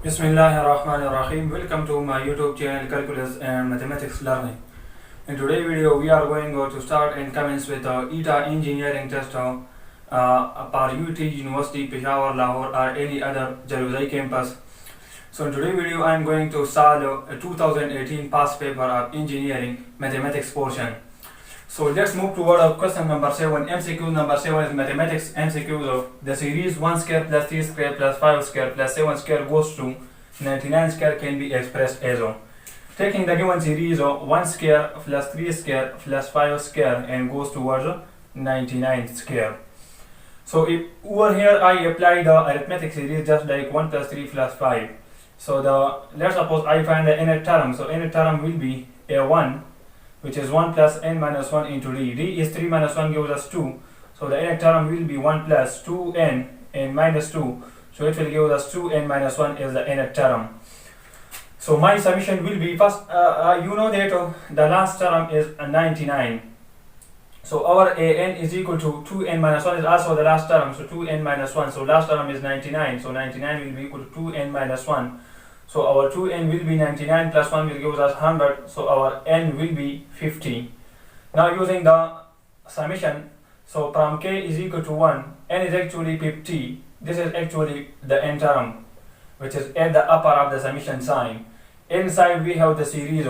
Bismillahirrahmanirrahim. Welcome to my YouTube channel Calculus and Mathematics Learning. In today's video, we are going to start and commence with the ETA engineering test for UT University, Peshawar, Lahore or any other Jaluzai campus. So in today's video, I am going to solve a 2018 past paper of engineering mathematics portion. So let's move toward question number 7. MCQ number 7 is mathematics MCQ of the series 1 square plus 3 square plus 5 square plus 7 square goes to 99 square can be expressed as taking the given series of 1 square plus 3 square plus 5 square and goes towards 99 square. So if over here I apply the arithmetic series just like 1 plus 3 plus 5. So let's suppose I find the nth term. So nth term will be a1, which is 1 plus n minus 1 into d. d is 3 minus 1 gives us 2. So the nth term will be 1 plus 2n and minus 2. So it will give us 2n minus 1 is the nth term. So my summation will be first, you know that the last term is 99. So our an is equal to 2n minus 1 is also the last term. So 2n minus 1. So last term is 99. So 99 will be equal to 2n minus 1. So our 2n will be 99 plus 1 will give us 100. So our n will be 50. Now using the summation, so from k is equal to 1, n is actually 50. This is actually the n term, which is at the upper of the summation sign. Inside we have the series.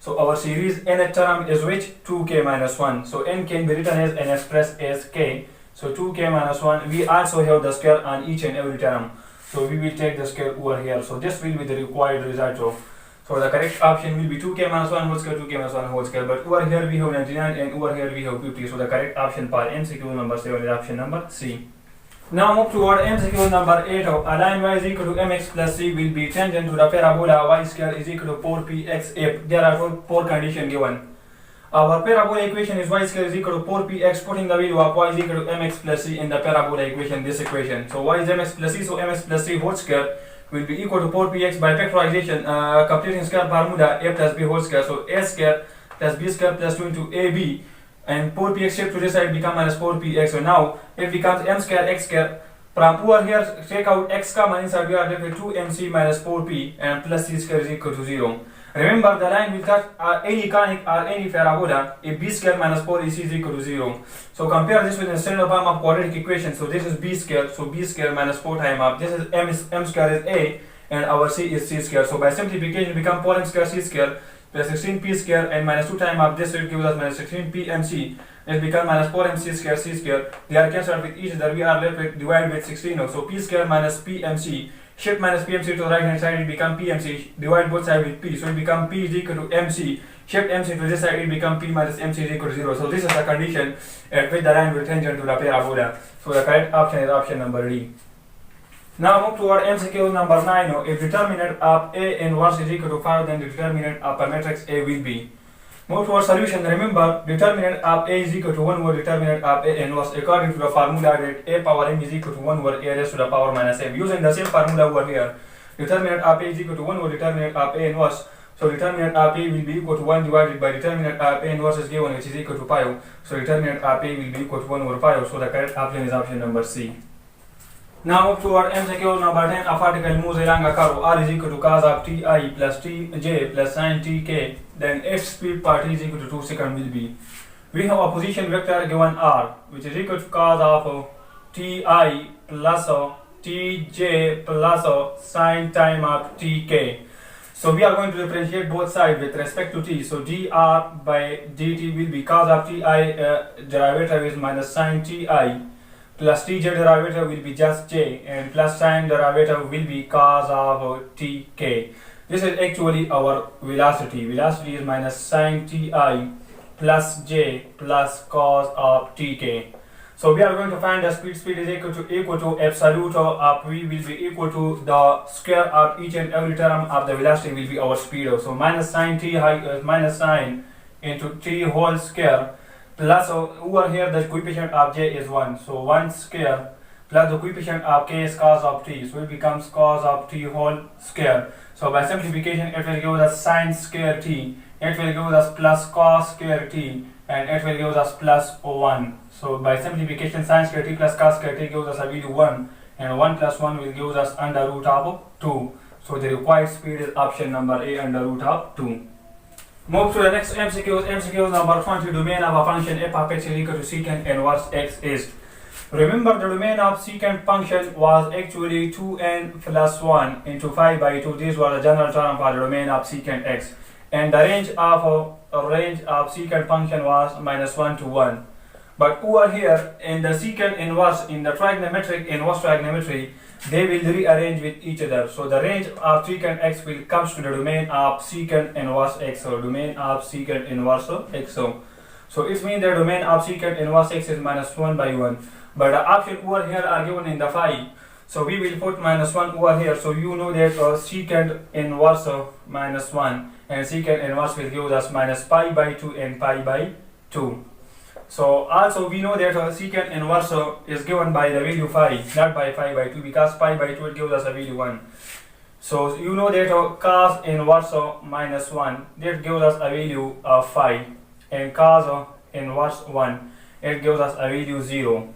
So our series nth term is which? 2k minus 1. So n can be written as and expressed as k. So 2k minus 1. We also have the square on each and every term. So we will take the square over here. So this will be the required result of. So the correct option will be 2k minus 1 whole square, 2k minus 1 whole square. But over here we have 99 and over here we have 50. So the correct option for MCQ number 7 is option number C. Now move toward MCQ number 8 of a line y is equal to mx plus c will be tangent to the parabola y square is equal to 4px if there are four conditions given. Our parabola equation is y square is equal to 4px, putting the value of y is equal to mx plus c in the parabola equation, this equation. So y is mx plus c, so mx plus c whole square will be equal to 4px by factorization, completing square formula a plus b whole square. So a square plus b square plus 2 into ab, and 4px shift to this side become minus 4px. So now it becomes m square x square. From over here take out x common inside, we are left with 2mc minus 4p and plus c square is equal to 0. Remember the line will touch any conic or any parabola if b square minus 4ac is equal to 0. So compare this with the standard form of quadratic equation. So this is b square, so b square minus 4 times up. This is m square is a and our c is c square. So by simplification become 4m square c square plus 16p square and minus 2 times up. This will give us minus 16p mc. It becomes minus 4mc square c square. They are cancelled with each other. We are left with divided with 16. So p square minus pmc. Shift minus pmc to the right hand side, it become pmc. Divide both sides with p. So it become p is equal to mc. Shift mc to this side, it become p minus mc is equal to 0. So this is the condition at which the line will tangent to the parabola. So the correct option is option number D. Now move toward MCQ number 9. If determinant of A inverse is equal to 5, then the determinant of a matrix A will be. Move toward solution. Remember, determinant of A is equal to 1 over determinant of A inverse according to the formula that A power m is equal to 1 over A raised to the power minus m. Using the same formula over here, determinant of A is equal to 1 over determinant of A inverse. So determinant of A will be equal to 1 divided by determinant of A inverse is given, which is equal to 5. So determinant of A will be equal to 1 over 5. So the correct option is option number C. Now move toward MCQ number 10. A particle moves along a curve r is equal to cos of ti plus tj plus sin tk. Then its speed per t is equal to 2 seconds will be. We have a position vector given r, which is equal to cos of ti plus tj plus sin time of tk. So we are going to differentiate both sides with respect to t. So dr by dt will be cos of ti derivative is minus sin ti. Plus tj derivative will be just j and plus sin derivative will be cos of tk. This is actually our velocity. Velocity is minus sin ti plus j plus cos of tk. So we are going to find the speed. Speed is equal to absolute of v will be equal to the square of each and every term of the velocity will be our speed. So minus sin t minus sin into t whole square. Plus over here the coefficient of j is 1. So 1 square plus the coefficient of k is cos of t. So it becomes cos of t whole square. So by simplification it will give us sin square t. It will give us plus cos square t. And it will give us plus 1. So by simplification sin square t plus cos square t gives us a value 1. And 1 plus 1 will give us under root of 2. So the required speed is option number A under root of 2. Move to the next MCQ. MCQ number 20. Domain of a function f of x is equal to secant inverse x is. Remember the domain of secant function was actually 2n plus 1 into 5 by 2. This was the general term for the domain of secant x. And the range of secant function was minus 1 to 1. But over here in the secant inverse, in the trigonometric inverse trigonometry, they will rearrange with each other. So the range of secant x will comes to the domain of secant inverse x, or domain of secant inverse x. So it means the domain of secant inverse x is minus 1 by 1. But the option over here are given in the 5. So we will put minus 1 over here. So you know that secant inverse minus 1 and secant inverse will give us minus pi by 2 and pi by 2. So also we know that secant inverse is given by the value 5, not by pi by 2, because pi by 2 it gives us a value 1. So you know that cos inverse minus 1, that gives us a value of 5, and cos inverse 1, it gives us a value 0.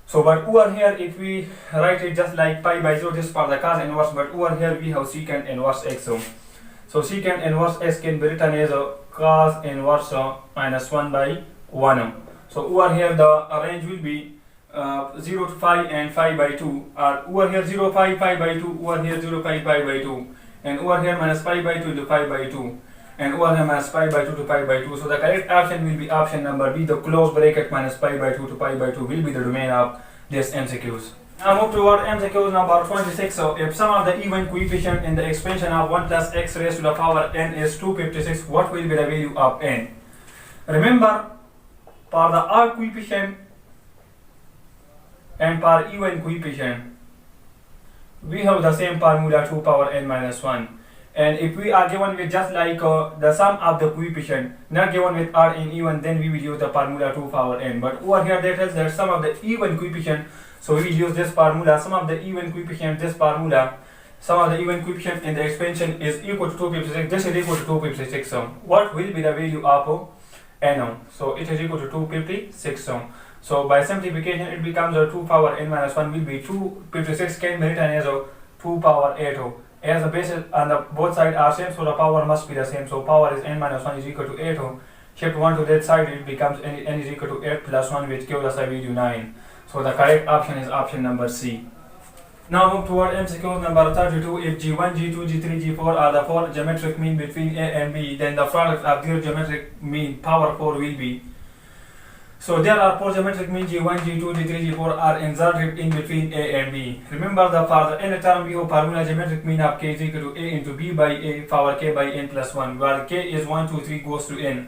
So but over here if we write it just like pi by 0, this is for the cos inverse, but over here we have secant inverse x. So secant inverse x can be written as cos inverse minus 1 by 1. So over here the range will be 0 to 5 and 5 by 2. Over here 0 5 5 by 2, over here 0 5 5 by 2, and over here minus pi by 2 to 5 by 2, and over here minus pi by 2 to pi by 2. So the correct option will be option number B. The close bracket minus pi by 2 to pi by 2 will be the domain of this MCQs. Now move toward MCQ number 26. So if sum of the even coefficient in the expansion of 1 plus x raised to the power n is 256, what will be the value of n? Remember, for the odd coefficient and for even coefficient, we have the same formula 2 power n minus 1. And if we are given with just like the sum of the coefficient, not given with odd and even, then we will use the formula 2 power n. But over here that is the sum of the even coefficient, so we will use this formula. Sum of the even coefficient, this formula, sum of the even coefficient in the expansion is equal to 256. This is equal to 256. So what will be the value of n? So it is equal to 256. So by simplification it becomes 2 power n minus 1 will be 256 can be written as 2 power 8. As the bases on the both sides are same, so the power must be the same. So power is n minus 1 is equal to 8. Shift 1 to that side, it becomes n is equal to 8 plus 1, which gives us a value 9. So the correct option is option number C. Now move toward MCQ number 32. If G1, G2, G3, G4 are the four geometric mean between A and B, then the product of their geometric mean power 4 will be. So there are four geometric mean G1, G2, G3, G4 are inserted in between A and B. Remember the for the n term we have formula geometric mean of k is equal to A into B by A power k by n plus 1, where k is 1, 2, 3 goes to n.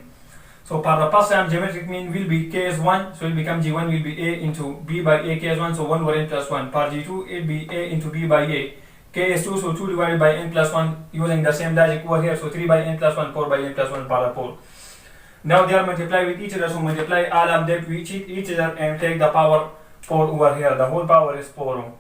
So for the first term geometric mean will be k is 1, so it will become G1 will be A into B by A, k is 1, so 1 over n plus 1. For G2 it will be A into B by A, k is 2, so 2 divided by n plus 1 using the same logic over here, so 3 by n plus 1, 4 by n plus 1 power 4. Now they are multiplied with each other, so multiply all of them with each other and take the power 4 over here. The whole power is 4.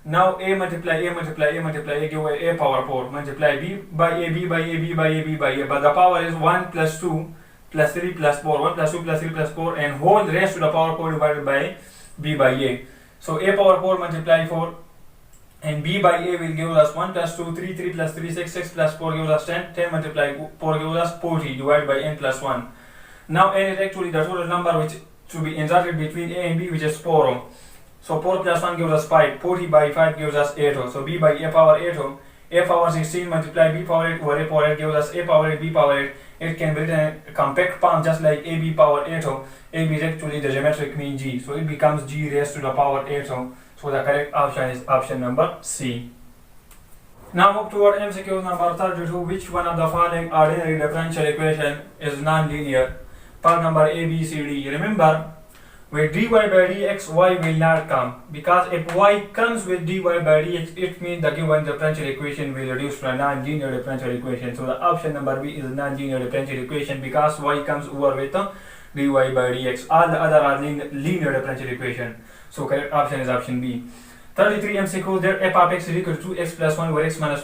Now A multiply A multiply A multiply A give away A power 4. Multiply B by A, B by A, B by A, B by A. But the power is 1 plus 2 plus 3 plus 4. 1 plus 2 plus 3 plus 4 and whole raised to the power 4 divided by B by A. So A power 4 multiply 4 and B by A will give us 1 plus 2, 3, 3 plus 3, 6, 6 plus 4 gives us 10. 10 multiply 4 gives us 40 divided by n plus 1. Now n is actually the total number which to be inserted between A and B, which is 4. So 4 plus 1 gives us 5. 40 by 5 gives us 8. So B by A power 8. A power 16 multiply B power 8 over A power 8 gives us A power 8, B power 8. It can be written in compact form just like AB power 8. AB is actually the geometric mean G. So it becomes G raised to the power 8. So the correct option is option number C. Now move toward MCQ number 32. Which one of the following ordinary differential equation is non-linear? Part number A, B, C, D. Remember, with dy by dx, y will not come. Because if y comes with dy by dx, it means the given differential equation will reduce to a non-linear differential equation. So the option number B is non-linear differential equation because y comes over with dy by dx. All the other are linear differential equation. So correct option is option B. 33 MCQ, there f of x is equal to 2x plus 1 over x minus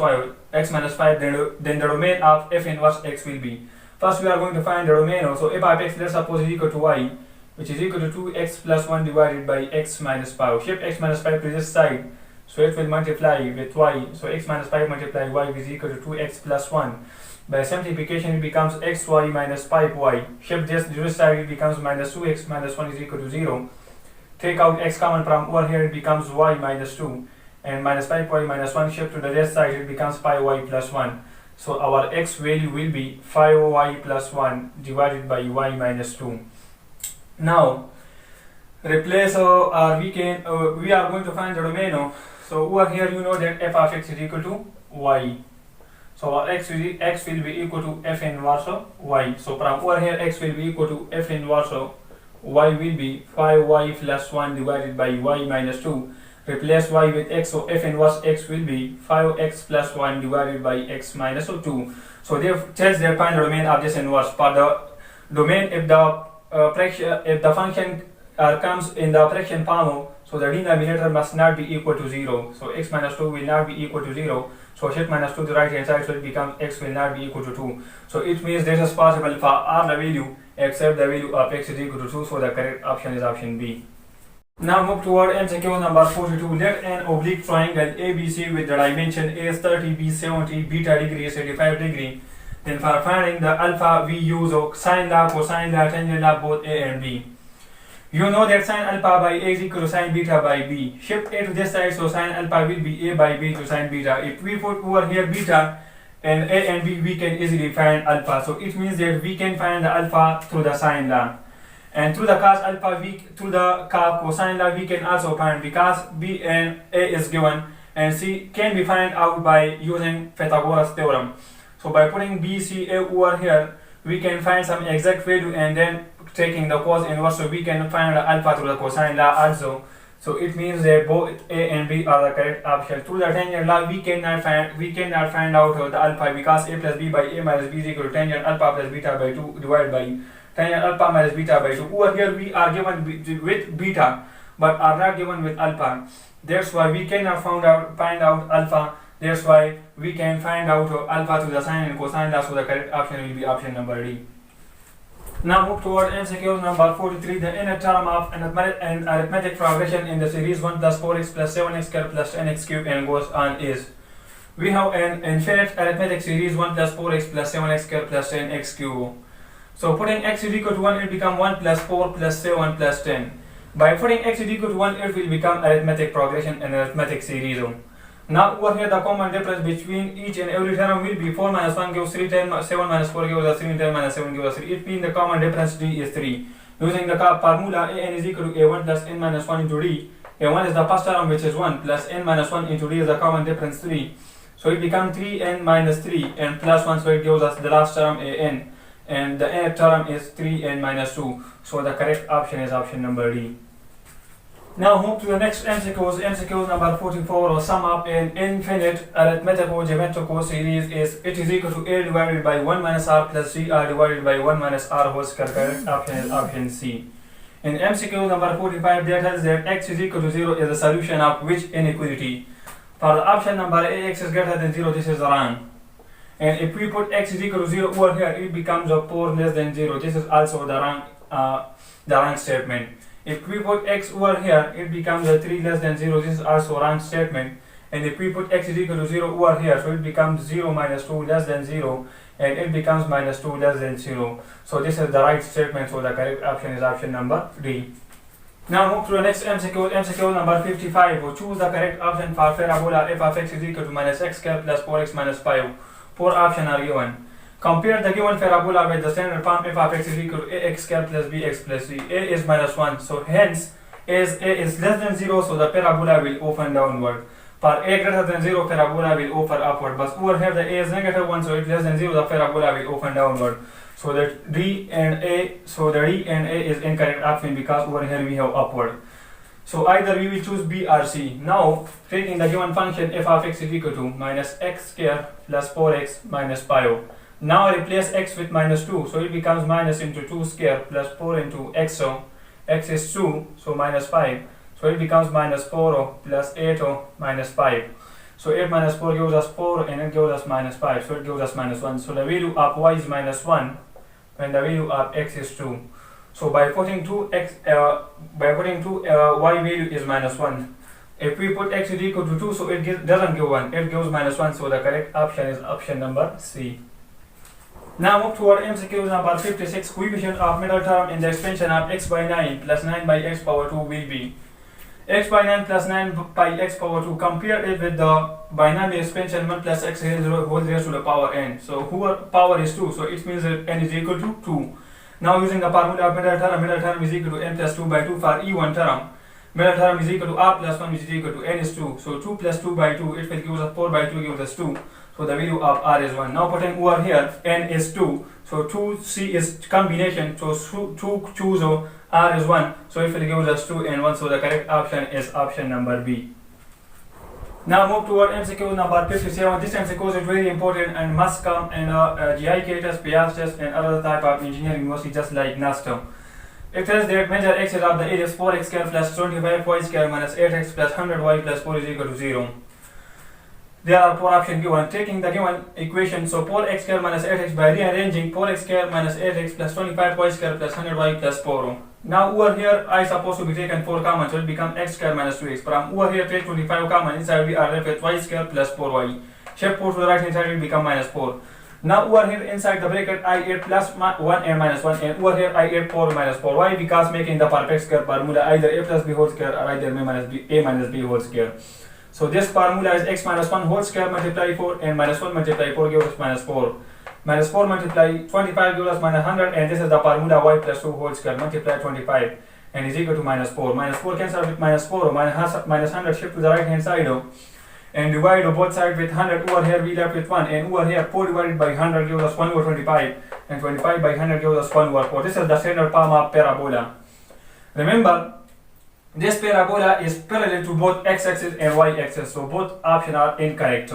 5, then the domain of f inverse x will be. First we are going to find the domain. So f of x, let's suppose is equal to y, which is equal to 2x plus 1 divided by x minus 5. Shift x minus 5 to this side. so it will multiply with y, so x minus 5 multiplied y is equal to 2x plus 1. By simplification it becomes xy minus 5y. Shift this side, it becomes minus 2x minus 1 is equal to 0. Take out x common from over here, it becomes y minus 2, and minus 5y minus 1 shift to the left side, it becomes 5y plus 1. So our x value will be 5y plus 1 divided by y minus 2. Now replace we are going to find the domain. So over here you know that f of x is equal to y. So our x will be equal to f inverse y. So from over here x will be equal to f inverse y will be 5y plus 1 divided by y minus 2. Replace y with x, so f inverse x will be 5x plus 1 divided by x minus 2. So they tells their find the domain of this inverse. For the domain, if the function comes in the fraction form, so the denominator must not be equal to 0. So x minus 2 will not be equal to 0. So shift minus 2 to the right hand side, so it becomes x will not be equal to 2. So it means this is possible for all the value except the value of x is equal to 2. So the correct option is option B. Now move toward MCQ number 42. Let an oblique triangle ABC with the dimension A is 30, B 70, beta degree is 85 degree. Then for finding the alpha, we use sine law, cosine law, tangent law, both A and B. You know that sine alpha by A is equal to sine beta by B. Shift A to this side, so sine alpha will be A by B to sine beta. If we put over here beta and A and B, we can easily find alpha. So it means that we can find the alpha through the sine law. And through the cos alpha, through the cosine law, we can also find, because B and A is given and C can be found out by using Pythagoras theorem. So by putting B, C, A over here, we can find some exact value and then taking the cos inverse, so we can find the alpha through the cosine law also. So it means that both A and B are the correct option. Through the tangent law, we cannot find out the alpha, because A plus B by A minus B is equal to tangent alpha plus beta by 2 divided by tangent alpha minus beta by 2. Over here we are given with beta but are not given with alpha. That's why we cannot find out alpha. That's why we can find out alpha through the sine and cosine law. So the correct option will be option number D. Now move toward MCQ number 43. The inner term of an arithmetic progression in the series 1 plus 4x plus 7x squared plus 10x cubed and goes on is. We have an infinite arithmetic series 1 plus 4x plus 7x squared plus 10x cubed. So putting x is equal to 1, it become 1 plus 4 plus 7 plus 10. By putting x is equal to 1, it will become arithmetic progression and arithmetic series. Now over here the common difference between each and every term will be 4 minus 1 gives 3, 7 minus 4 gives us 3, 10 minus 7 gives us 3. It means the common difference D is 3. Using the formula an is equal to a1 plus n minus 1 into d. a1 is the first term which is 1 plus n minus 1 into d is the common difference 3. So it becomes 3n minus 3 and plus 1, so it gives us the last term an. And the nth term is 3n minus 2. So the correct option is option number D. Now move to the next MCQs. MCQ number 44, or sum up an infinite arithmetical geometrical series is it is equal to a divided by 1 minus r plus 3r divided by 1 minus r whole square. Correct option is option C. In MCQ number 45, that tells that x is equal to 0 is the solution of which inequality? For the option number A, x is greater than 0, this is wrong. And if we put x is equal to 0 over here, it becomes a 4 less than 0. This is also the wrong statement. If we put x over here, it becomes a 3 less than 0. This is also wrong statement. And if we put x is equal to 0 over here, so it becomes 0 minus 2 less than 0. And it becomes minus 2 less than 0. So this is the right statement. So the correct option is option number D. Now move to the next MCQ. MCQ number 55. We'll choose the correct option for parabola f of x is equal to minus x squared plus 4x minus 5. 4 options are given. Compare the given parabola with the standard form f of x is equal to ax squared plus bx plus c. A is minus 1, so hence as a is less than 0, so the parabola will open downward. For a greater than 0, parabola will open upward. But over here the a is negative 1, so it less than 0, the parabola will open downward. So that D and A, so the D and A is incorrect option because over here we have upward. So either we will choose B or C. Now taking the given function f of x is equal to minus x squared plus 4x minus 5. Now replace x with minus 2, so it becomes minus into 2 squared plus 4 into x. So x is 2, so minus 5. So it becomes minus 4 plus 8 minus 5. So 8 minus 4 gives us 4 and it gives us minus 5. So it gives us minus 1. So the value of y is minus 1 when the value of x is 2. So by putting 2 y value is minus 1. If we put x is equal to 2, so it doesn't give 1, it gives -1, so the correct option is option number C. Now move toward MCQ number 56. Coefficient of middle term in the expansion of x by 9 plus 9 by x power 2 will be x by 9 plus 9 by x power 2. Compare it with the binomial expansion 1 plus x whole raised to the power n. So whose power is 2, so it means that n is equal to 2. Now using the formula of middle term is equal to n plus 2 by 2 for E1 term. Middle term is equal to r plus 1, which is equal to n is 2. So 2 plus 2 by 2, it will give us 4 by 2 gives us 2. So the value of r is 1. Now putting over here, n is 2. So 2c is combination. So 2 choose r is 1. So it will give us 2 and 1. So the correct option is option number B. Now move toward MCQ number 57. This MCQ is very important and must come in a GIK test, PIAS test and other type of engineering university just like NASTO. It tells that measure x is of the area is 4x square plus 25y square minus 8x plus 100y plus 4 is equal to 0. There are 4 options given. Taking the given equation, so 4x square minus 8x by rearranging 4x square minus 8x plus 25y square plus 100y plus 4. Now over here I supposed to be taken 4 common, so it become x square minus 2x. From over here take 25 common, inside we are left with y square plus 4y. Shift 4 to the right hand side will become minus 4. Now over here inside the bracket I 8 plus 1 and minus 1, and over here I 8 4 minus 4. Why? Because making the perfect square formula either a plus b whole square or either a minus b whole square. So this formula is x minus 1 whole square multiply 4 and minus 1 multiply 4 gives us minus 4. Minus 4 multiply 25 gives us minus 100, and this is the formula y plus 2 whole square multiply 25 and is equal to minus 4. Minus 4 cancel with minus 4, minus 100 shift to the right hand side and divide both sides with 100. Over here we left with 1, and over here 4 divided by 100 gives us 1 over 25 and 25 by 100 gives us 1 over 4. This is the standard form of parabola. Remember, this parabola is parallel to both x-axis and y-axis, so both options are incorrect.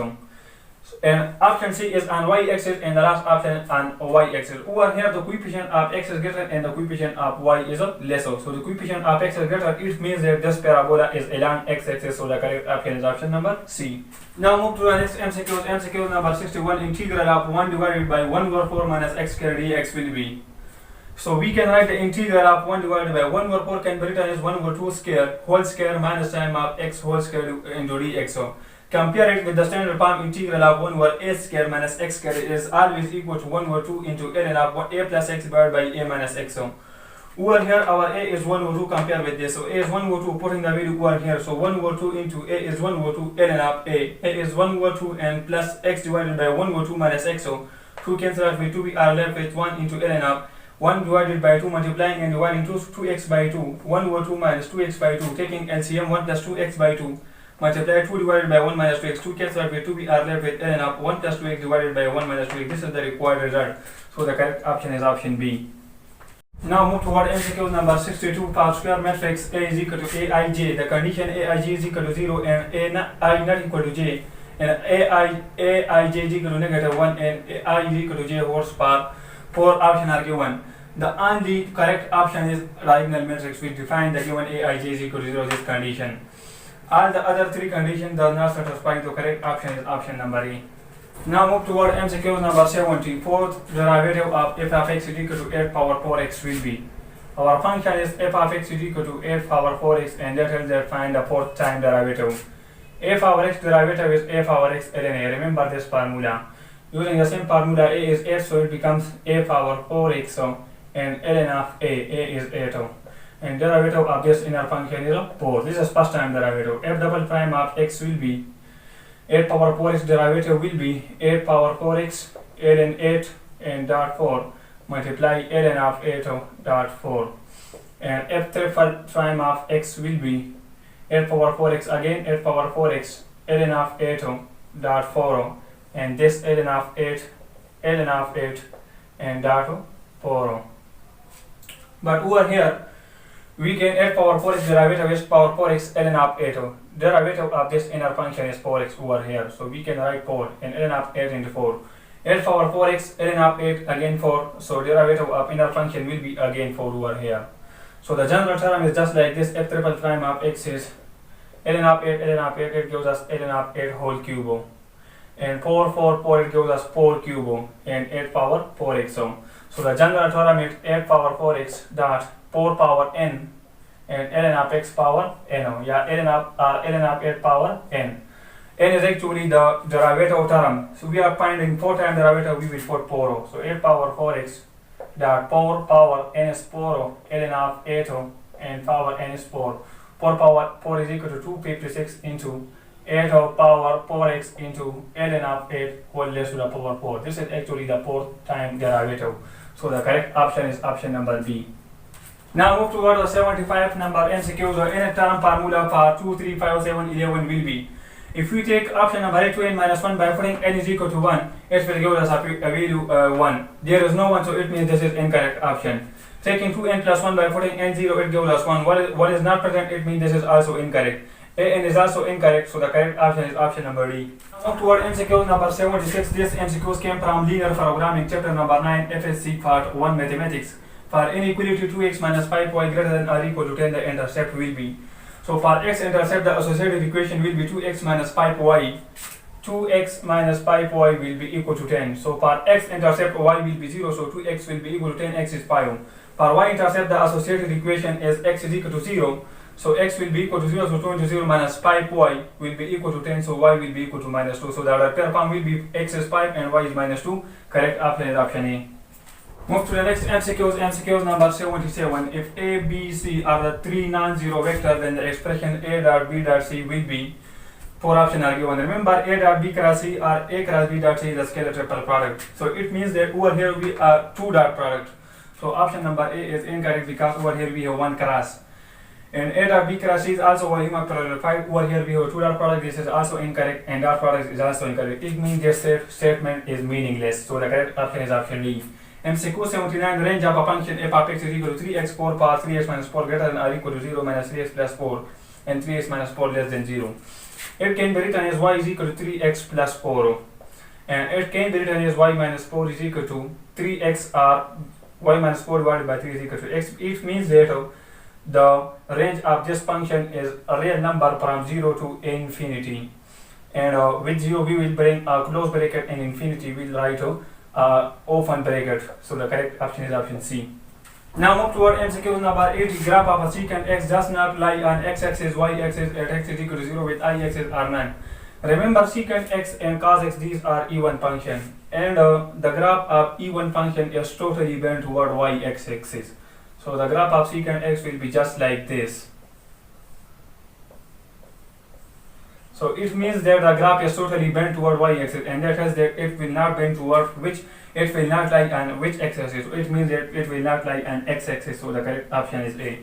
And option C is on y-axis and the last option on y-axis. Over here the coefficient of x is greater and the coefficient of y is lesser. So the coefficient of x is greater, it means that this parabola is along x-axis, so the correct option is option number C. Now move to the next MCQ. MCQ number 61. Integral of 1 divided by 1 over 4 minus x squared dx will be. So we can write the integral of 1 divided by 1 over 4 can be written as 1 over 2 square whole square minus time of x whole square into dx. So compare it with the standard form. Integral of 1 over a square minus x square is always equal to 1 over 2 into ln of a plus x divided by a minus x. So over here our a is 1 over 2, compare with this. So a is 1 over 2, putting the value over here. So 1 over 2 into a is 1 over 2 ln of a. A is 1 over 2 and plus x divided by 1 over 2 minus x. So 2 cancel out with 2, we are left with 1 into ln of 1 divided by 2 multiplying and dividing 2x by 2. 1 over 2 minus 2x by 2. Taking LCM 1 plus 2x by 2. Multiply 2 divided by 1 minus 2x. 2 cancel out with 2, we are left with ln of 1 plus 2x divided by 1 minus 2x. This is the required result. So the correct option is option B. Now move toward MCQ number 62. For square matrix A is equal to Aij, the condition Aij is equal to 0 and Ai not equal to j, and Aij is equal to negative 1 and Ai is equal to j whole power. 4 options are given. The only correct option is diagonal matrix, which define the given Aij is equal to 0 this condition. All the other 3 conditions does not satisfy. The correct option is option number A. Now move toward MCQ number 70. Fourth derivative of f of x is equal to 8 power 4x will be. Our function is f of x is equal to 8 power 4x, and that is that find the fourth time derivative. A power x derivative is a power x ln a. Remember this formula. Using the same formula, a is 8, so it becomes a power 4x, and ln of a is 8. And derivative of this inner function is 4. This is first time derivative. F double prime of x will be 8 power 4x derivative will be 8 power 4x ln 8 and dot 4 multiply ln of 8 dot 4. And f triple prime of x will be 8 power 4x again 8 power 4x ln of 8 dot 4, and this ln of 8 and dot 4. But over here we can 8 power 4x derivative is power 4x ln of 8. Derivative of this inner function is 4x over here, so we can write 4 and ln of 8 into 4. 8 power 4x ln of 8 again 4, so derivative of inner function will be again 4 over here. So the general term is just like this. F triple prime of x is ln of 8 it gives us ln of 8 whole cube, and 4 it gives us 4 cube and 8 power 4x. So the general term is 8 power 4x dot 4 power n and ln of x power n. Yeah, ln of 8 power n. N is actually the derivative term. So we are finding 4 times derivative, we will put 4. So 8 power 4x dot 4 power n is 4 ln of 8 and power n is 4. 4 power 4 is equal to 256 into 8 power 4x into ln of 8 whole raised to the power 4. This is actually the 4th time derivative. So the correct option is option number B. Now move toward the 75 number MCQ. The nth term formula for 2, 3, 5, 7, 11 will be. If we take option number A 2n minus 1 by putting n is equal to 1, it will give us a value 1. There is no 1, so it means this is incorrect option. Taking 2n plus 1 by putting n 0, it gives us 1. What is not present, it means this is also incorrect. An is also incorrect, so the correct option is option number D. Now toward MCQ number 76. This MCQs came from linear programming chapter number 9 FSC part 1 mathematics. For inequality 2x minus 5y greater than or equal to 10, the intercept will be. So for x-intercept, the associated equation will be 2x minus 5y. 2x minus 5y will be equal to 10. So for x-intercept, y will be 0, so 2x will be equal to 10, x is 5. For y-intercept, the associated equation is x is equal to 0. So x will be equal to 0, so 2 into 0 minus 5y will be equal to 10, so y will be equal to minus 2. So the repair form will be x is 5 and y is minus 2. Correct option is option A. Move to the next MCQs. MCQs number 77. If A, B, C are the 3 non-zero vectors, then the expression A dot B dot C will be. 4 options are given. Remember, A dot B cross C or A cross B dot C is a scalar triple product. So it means that over here we are 2 dot product. So option number A is incorrect because over here we have 1 cross. And A dot B cross C is also a Riemann product. 5 over here we have 2 dot product. This is also incorrect, and dot product is also incorrect. It means this statement is meaningless. So the correct option is option D. MCQ 79. The range of a function f of x is equal to 3x 4 power 3x minus 4 greater than or equal to 0 minus 3x plus 4 and 3x minus 4 less than 0. It can be written as y is equal to 3x plus 4, and it can be written as y minus 4 is equal to 3x or y minus 4 divided by 3 is equal to x. It means that the range of this function is a real number from 0 to infinity, and with 0 we will bring a close bracket, and infinity we will write open bracket. So the correct option is option C. Now move toward MCQ number 80. Graph of a secant x does not lie on x-axis, y-axis at x is equal to 0 with i-axis are none. Remember, secant x and cos x, these are even function, and the graph of even function is totally bent toward y-axis. So the graph of secant x will be just like this. So it means that the graph is totally bent toward y-axis, and that is that it will not bend toward which, it will not lie on which x-axis. So it means that it will not lie on x-axis. So the correct option is A.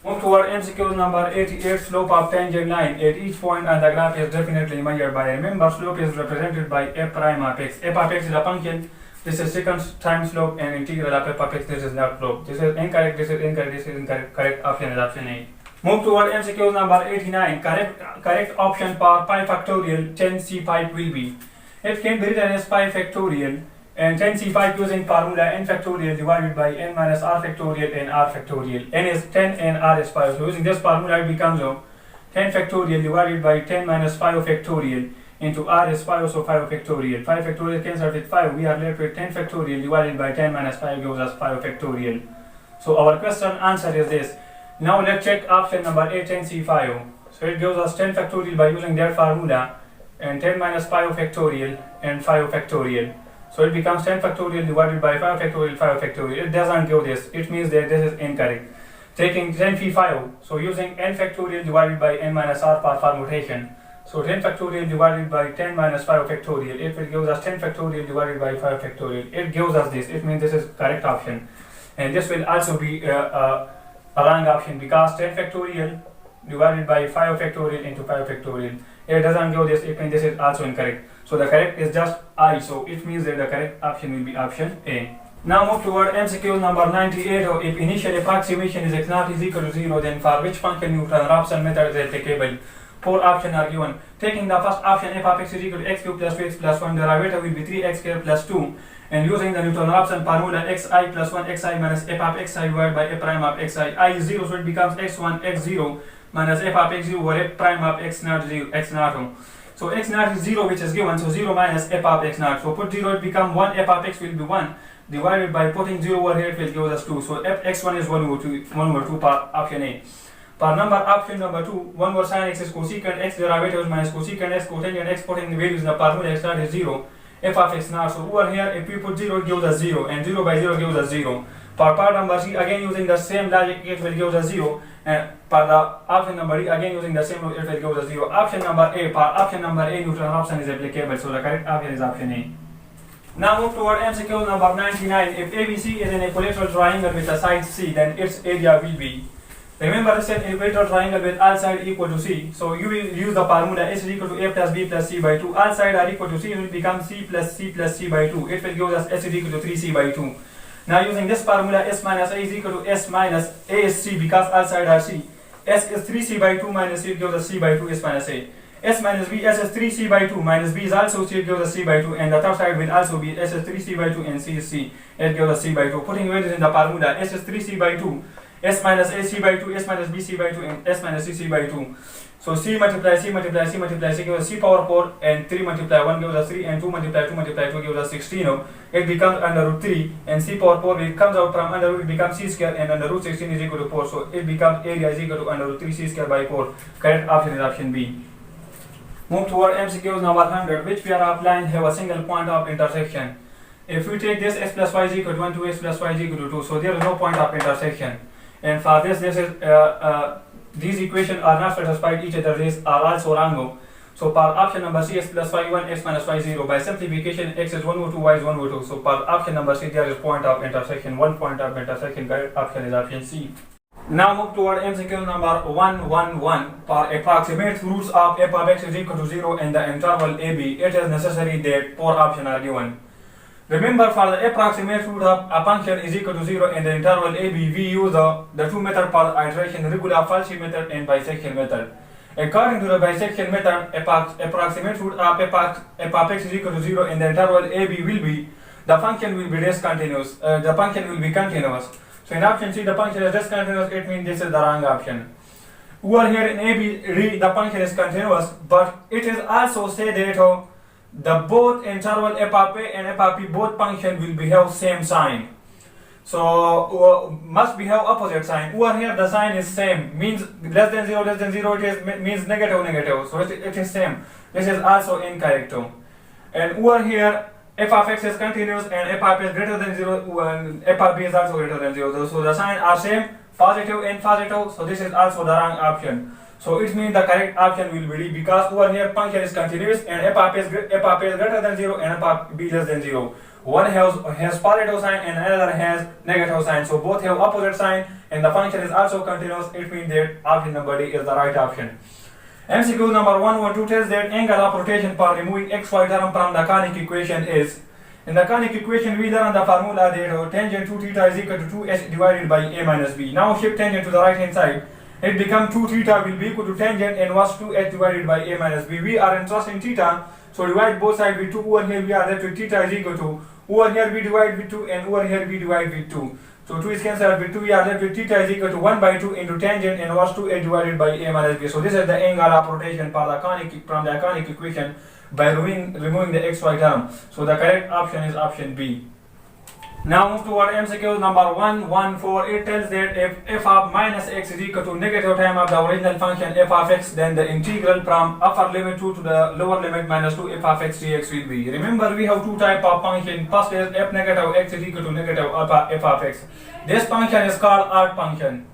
Move toward MCQ number 88. Slope of tangent line at each point on the graph is definitely measured by. Remember, slope is represented by f prime of x. F of x is a function. This is secant time slope, and integral of f of x. This is not slope. This is incorrect. This is incorrect. This is incorrect. Correct option is option A. Move toward MCQ number 89. Correct option for pi factorial 10c5 will be. It can be written as pi factorial and 10c5 using formula n factorial divided by n minus r factorial and r factorial. N is 10 and r is 5. So using this formula it becomes 10 factorial divided by 10 minus 5 factorial into r is 5, so 5 factorial. 5 factorial cancels with 5. We are left with 10 factorial divided by 10 minus 5 gives us 5 factorial. So our question answer is this. Now let's check option number A, 10c5. So it gives us 10 factorial by using that formula, and 10 minus 5 factorial and 5 factorial. So it becomes 10 factorial divided by 5 factorial, 5 factorial. It doesn't give this. It means that this is incorrect. Taking 10c5, so using n factorial divided by n minus r for permutation. So 10 factorial divided by 10 minus 5 factorial. It will give us 10 factorial divided by 5 factorial. It gives us this. It means this is correct option. And this will also be a wrong option because 10 factorial divided by 5 factorial into 5 factorial. It doesn't give this. It means this is also incorrect. So the correct is just I. So it means that the correct option will be option A. Now move toward MCQ number 98. If initial approximation is x naught is equal to 0, then for which function Newton-Raphson method is applicable? 4 options are given. Taking the first option, f of x is equal to x cubed plus 2x plus 1, derivative will be 3x squared plus 2. And using the Newton-Raphson formula, xi plus 1 xi minus f of xi divided by f prime of xi. I is 0, so it becomes x1 x0 minus f of x0 over f prime of x naught 0, x naught. So x naught is 0, which is given, so 0 minus f of x naught. So put 0, it becomes 1, f of x will be 1, divided by putting 0 over here, it will give us 2. So f x1 is 1 over 2 part option A. For number option number 2, 1 over sin x is cosecant x derivatives minus cosecant x cotangent x putting the values in the formula x naught is 0, f of x naught. So over here if we put 0 it gives us 0 and 0 by 0 gives us 0. For part number C again using the same logic it will give us 0, and for the option number D again using the same logic it will give us 0. Option number A, for option number A neutral option is applicable, so the correct option is option A. Now move toward MCQ number 99. If ABC is an equilateral triangle with a side C, then its area will be. Remember this is an equilateral triangle with all sides equal to C. So you will use the formula S is equal to A plus B plus C by 2. All sides are equal to C, it will become C plus C by 2. It will give us S is equal to 3C by 2. Now using this formula S minus A is equal to S minus A is C because all sides are C. S is 3C by 2 minus C, it gives us C by 2 S minus A. S minus B, S is 3C by 2 minus B is also C, it gives us C by 2, and the third side will also be S is 3C by 2 and C is C, it gives us C by 2. Putting values in the formula, S is 3C by 2, S minus A C by 2, S minus B C by 2, and S minus C C by 2. So C multiply C multiply C multiply C gives us C power 4, and 3 multiply 1 gives us 3, and 2 multiply 2 multiply 2 gives us 16. It becomes under root 3, and C power 4 it comes out from under root, it becomes C square, and under root 16 is equal to 4. So it becomes area is equal to under root 3 C square by 4. Correct option is option B. Move toward MCQs number 100. Which pair of lines have a single point of intersection? If we take this x plus y is equal to 1 to x plus y is equal to 2, so there is no point of intersection. And for this is these equations are not satisfied each other, these are also wrong. So for option number C, x plus y 1, x minus y 0. By simplification, x is 1 over 2, y is 1 over 2. So for option number C, there is point of intersection, one point of intersection. Correct option is option C. Now move toward MCQ number 111. For approximate roots of f of x is equal to 0 in the interval AB, it is necessary that 4 options are given. Remember, for the approximate root of a function is equal to 0 in the interval AB, we use the two methods for iteration, regular Falsi method and bisection method. According to the bisection method, approximate root of f of x is equal to 0 in the interval AB will be, the function will be discontinuous, the function will be continuous. So in option C, the function is discontinuous, it means this is the wrong option. Over here in AB, the function is continuous, but it is also said that the both interval f of a and f of b, both function will behave same sign. So must behave opposite sign. Over here the sign is same, means less than 0, it is means negative. So it is same. This is also incorrect. And over here f of x is continuous and f of b is greater than 0, and f of b is also greater than 0. So the signs are same, positive and positive. So this is also the wrong option. So it means the correct option will be D, because over here function is continuous and f of is greater than 0 and f of b less than 0. One has positive sign and another has negative sign. So both have opposite sign and the function is also continuous. It means that option number D is the right option. MCQ number 112 tells that angle of rotation for removing xy term from the conic equation is. In the conic equation we learn the formula that tangent 2 theta is equal to 2h divided by a minus b. Now shift tangent to the right hand side. It becomes 2 theta will be equal to tangent and was 2h divided by a minus b. We are interested in theta, so divide both sides with 2. Over here we are left with theta is equal to, over here we divide with 2 and over here we divide with 2. So 2 is cancelled with 2, we are left with theta is equal to 1 by 2 into tangent and was 2h divided by a minus b. So this is the angle of rotation for the conic, from the conic equation by removing the xy term. So the correct option is option B. Now move toward MCQ number 114. It tells that if f of minus x is equal to negative time of the original function f of x, then the integral from upper limit 2 to the lower limit minus 2 f of x dx will be. Remember, we have two types of function. First is f negative x is equal to negative f of x. This function is called arc function.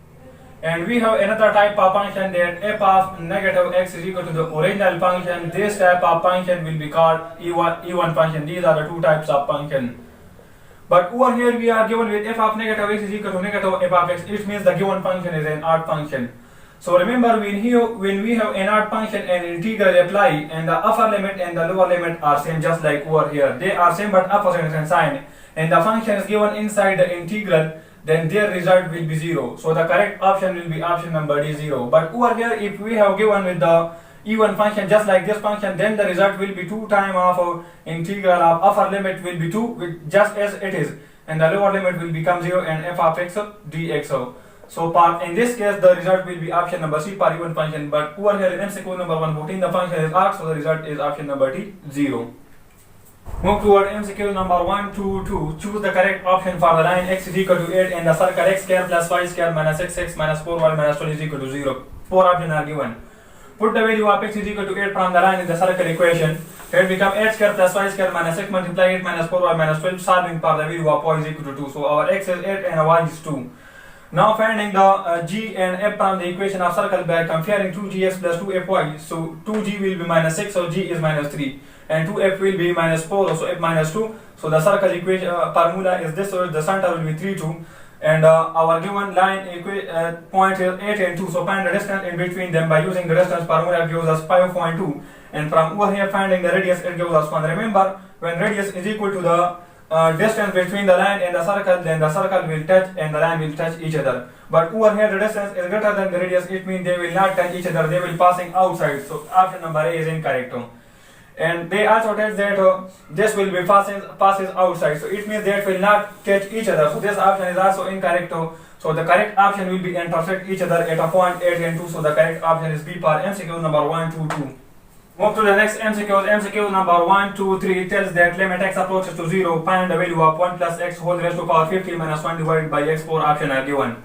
And we have another type of function that f of negative x is equal to the original function. This type of function will be called even function. These are the two types of function. But over here we are given with f of negative x is equal to negative f of x. It means the given function is an odd function. So remember, when we have an odd function and integral apply, and the upper limit and the lower limit are same, just like over here. They are same but opposite in sign. And the function is given inside the integral, then their result will be 0. So the correct option will be option number D, 0. But over here, if we have given with the even function just like this function, then the result will be 2 times of integral of upper limit will be 2 just as it is, and the lower limit will become 0 and f of x dx. So in this case the result will be option number C for even function. But over here in MCQ number 114 the function is arc, so the result is option number D, 0. Move toward MCQ number 122. Choose the correct option for the line x is equal to 8 and the circle x square plus y square minus xx minus 4y minus 12 is equal to 0. Four options are given. Put the value of x is equal to 8 from the line in the circle equation. It become 8 square plus y square minus x multiply 8 minus 4y minus 12, solving for the value of y is equal to 2. So our x is 8 and y is 2. Now finding the g and f from the equation of circle by comparing 2gx plus 2fy. So 2g will be minus 6, so g is minus 3. And 2f will be minus 4, so f minus 2. So the circle equation formula is this, so the center will be 3, 2. And our given line point is 8 and 2. So find the distance in between them by using the distance formula gives us 5.2. And from over here finding the radius, it gives us 1. Remember, when radius is equal to the distance between the line and the circle, then the circle will touch and the line will touch each other. But over here the distance is greater than the radius, it means they will not touch each other, they will passing outside. So option number A is incorrect. And they also tell that this will be passes outside, so it means that will not touch each other. So this option is also incorrect. So the correct option will be intersect each other at a point 8 and 2. So the correct option is B for MCQ number 122. Move to the next MCQ. MCQ number 123 tells that limit x approaches to 0, find the value of 1 plus x whole raised to power 50 minus 1 divided by x. 4 option are given.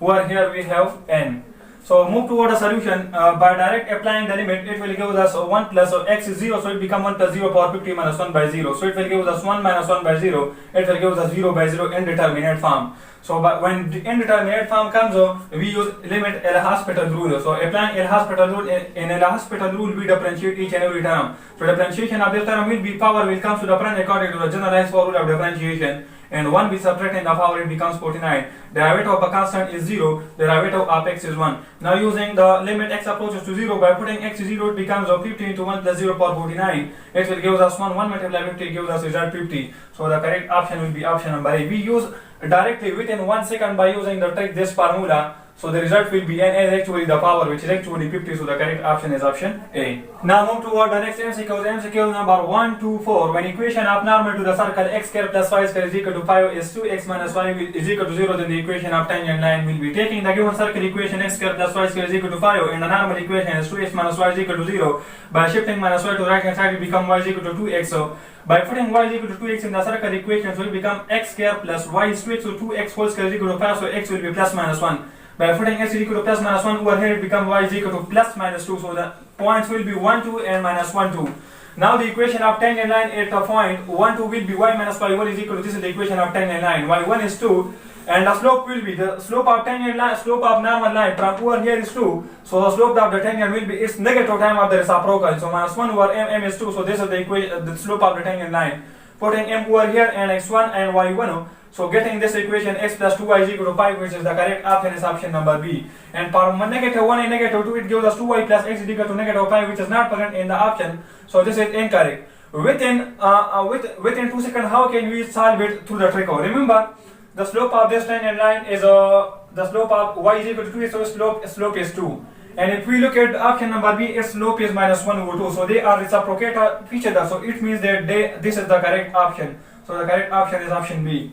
Over here we have n. So move toward a solution by direct applying the limit. It will give us 1 plus x is 0, so it become 1 plus 0 power 50 minus 1 by 0. So it will give us 1 minus 1 by 0. It will give us 0 by 0 indeterminate form. So when the indeterminate form comes, we use limit L'Hospital rule. So applying L'Hospital rule, in L'Hospital rule we differentiate each and every term. So differentiation of this term will be power will come to the front according to the generalized formula of differentiation. And 1 we subtract in the power, it becomes 49. Derivative of a constant is 0, derivative of x is 1. Now using the limit x approaches to 0, by putting x is 0, it becomes 50 into 1 plus 0 power 49. It will give us 1 multiplied 50 gives us result 50. So the correct option will be option number A. We use directly within 1 second by using the trick this formula. So the result will be n is actually the power, which is actually 50. So the correct option is option A. Now move toward the next MCQ. MCQ number 124. When equation of normal to the circle x square plus y square is equal to 5 is 2x minus y is equal to 0, then the equation of tangent line will be taking the given circle equation x square plus y square is equal to 5 and the normal equation is 2x minus y is equal to 0. By shifting minus y to right hand side, it become y is equal to 2x. So by putting y is equal to 2x in the circle equation, so it will become x square plus y is 2x, so 2x whole square is equal to 5, so x will be plus minus 1. By putting x is equal to plus minus 1 over here, it becomes y is equal to plus minus 2. So the points will be 1, 2 and minus 1, 2. Now the equation of tangent line at the point 1, 2 will be y minus y1 is equal to, this is the equation of tangent line. y1 is 2 and the slope will be the slope of tangent line, slope of normal line from over here is 2. So the slope of the tangent will be its negative time of the reciprocal. So minus 1 over m is 2. So this is the equation, the slope of the tangent line. Putting m over here and x1 and y1. So getting this equation x plus 2y is equal to 5, which is the correct option is option number B. And for negative 1 and negative 2, it gives us 2y plus x is equal to negative 5, which is not present in the option. So this is incorrect. Within 2 seconds, how can we solve it through the trick? Remember, the slope of this tangent line is the slope of y is equal to 2, so slope is 2. And if we look at option number B, its slope is minus 1 over 2. So they are reciprocate of each other. So it means that this is the correct option. So the correct option is option B.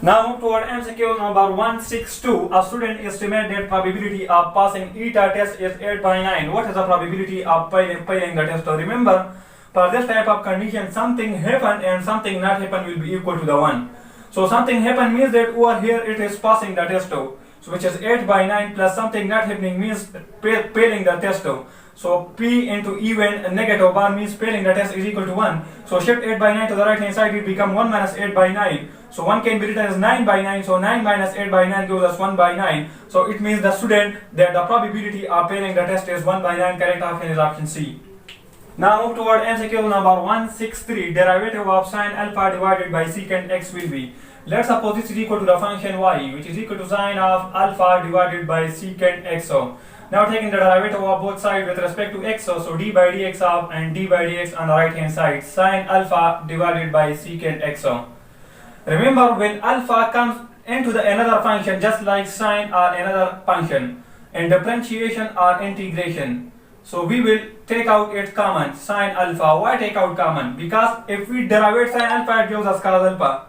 Now move toward MCQ number 162. A student estimates that probability of passing ETA test is 8 by 9. What is the probability of failing the test? So remember, for this type of condition, something happen and something not happen will be equal to the 1. So something happen means that over here it is passing the test. So which is 8 by 9 plus something not happening means failing the test. So P into even negative bar means failing the test is equal to 1. So shift 8 by 9 to the right hand side, it become 1 minus 8 by 9. So 1 can be written as 9 by 9. So 9 minus 8 by 9 gives us 1 by 9. So it means the student that the probability of failing the test is 1 by 9. Correct option is option C. Now move toward MCQ number 163. Derivative of sine alpha divided by secant x will be. Let's suppose this is equal to the function y, which is equal to sine of alpha divided by secant x. Now taking the derivative of both sides with respect to x, so d by dx of and d by dx on the right hand side, sine alpha divided by secant x. Remember, when alpha comes into the another function, just like sine or another function, in differentiation or integration, so we will take out its common, sine alpha. Why take out common? Because if we derive sine alpha, it gives us cos alpha.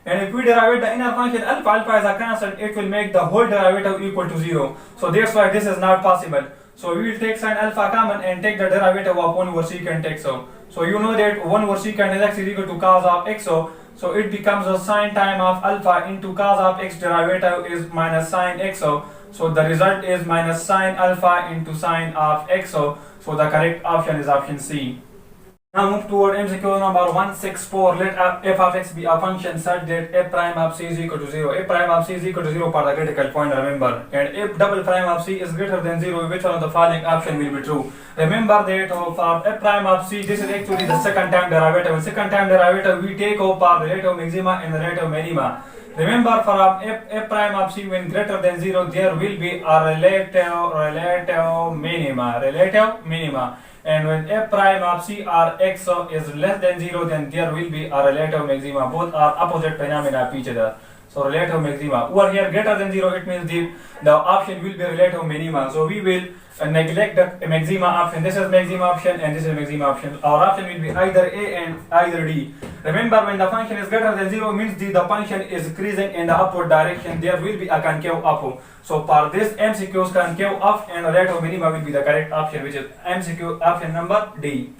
And if we derive the inner function alpha is a constant, it will make the whole derivative equal to 0. So that's why this is not possible. So we will take sine alpha common and take the derivative of 1 over secant x. So So you know that 1 over secant is x is equal to cos of x. So it becomes a sine time of alpha into cos of x derivative is minus sine x. So the result is minus sine alpha into sine of x. So the correct option is option C. Now move toward MCQ number 164. Let f of x be a function such that f prime of c is equal to 0. F prime of c is equal to 0 for the critical point, remember. And if double prime of c is greater than 0, which one of the following option will be true? Remember that for f prime of c, this is actually the second time derivative. In second time derivative, we take off our relative maxima and relative minima. Remember for f prime of c when greater than 0, there will be a relative minima. And when f prime of c or x is less than 0, then there will be a relative maxima. Both are opposite phenomena of each other. So relative maxima. Over here greater than 0, it means the option will be relative minima. So we will neglect the maxima option. This is maxima option and this is maxima option. Our option will be either A and either D. Remember, when the function is greater than 0 means the function is increasing in the upward direction. There will be a concave up. So for this MCQ's concave up and relative minima will be the correct option, which is MCQ option number D.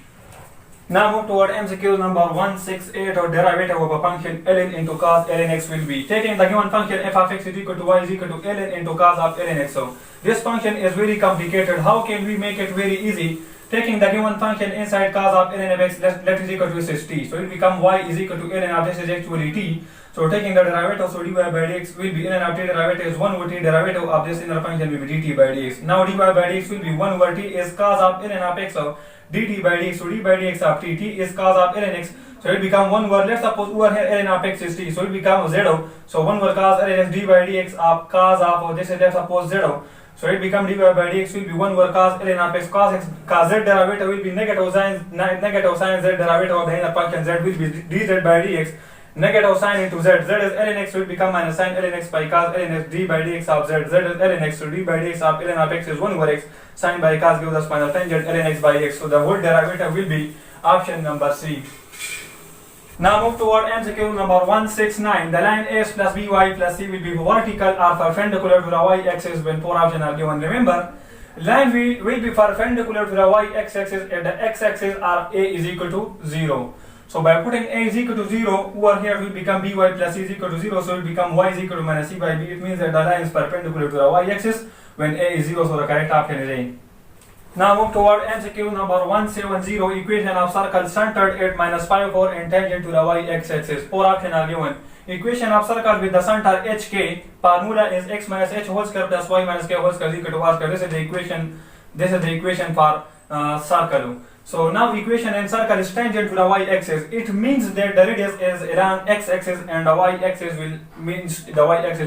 Now move toward MCQ number 168, or derivative of a function ln into cos ln x will be. Taking the given function f of x is equal to y is equal to ln into cos of ln x. So this function is very complicated. How can we make it very easy? Taking the given function inside cos of ln of x, let is equal to this is t. So it become y is equal to ln of this is actually t. So taking the derivative, so dy by dx will be ln of t derivative is 1 over t, derivative of this inner function will be dt by dx. Now dy by dx will be 1 over t is cos of ln of x, so dt by dx, so d by dx of t, t is cos of ln x, so it become 1 over, let's suppose over here ln of x is t, so it becomes 0, so 1 over cos ln x d by dx of cos of this is let's suppose 0, so it become dy by dx will be 1 over cos ln of x, cos z derivative will be negative sine z derivative of the inner function z will be dz by dx, negative sine into z, z is ln x, so it become minus sine ln x by cos ln x d by dx of z, z is ln x, so d by dx of ln of x is 1 over x, sine by cos gives us minus tangent ln x by x, so the whole derivative will be option number C. Now move toward MCQ number 169. The line S plus by plus C will be vertical or perpendicular to the y-axis when 4 options are given. Remember, line will be perpendicular to the y-axis if the x-axis are A is equal to 0. So by putting A is equal to 0, over here will become by plus C is equal to 0, so it will become y is equal to minus C by B. It means that the line is perpendicular to the y-axis when A is 0, so the correct option is A. Now move toward MCQ number 170. Equation of circle centered at minus 5, 4 and tangent to the y-axis. 4 options are given. Equation of circle with the center HK. Formula is x minus h whole square plus y minus k whole square is equal to r square. This is the equation for circle. So now equation in circle is tangent to the y-axis. It means that the radius is along x-axis and the y-axis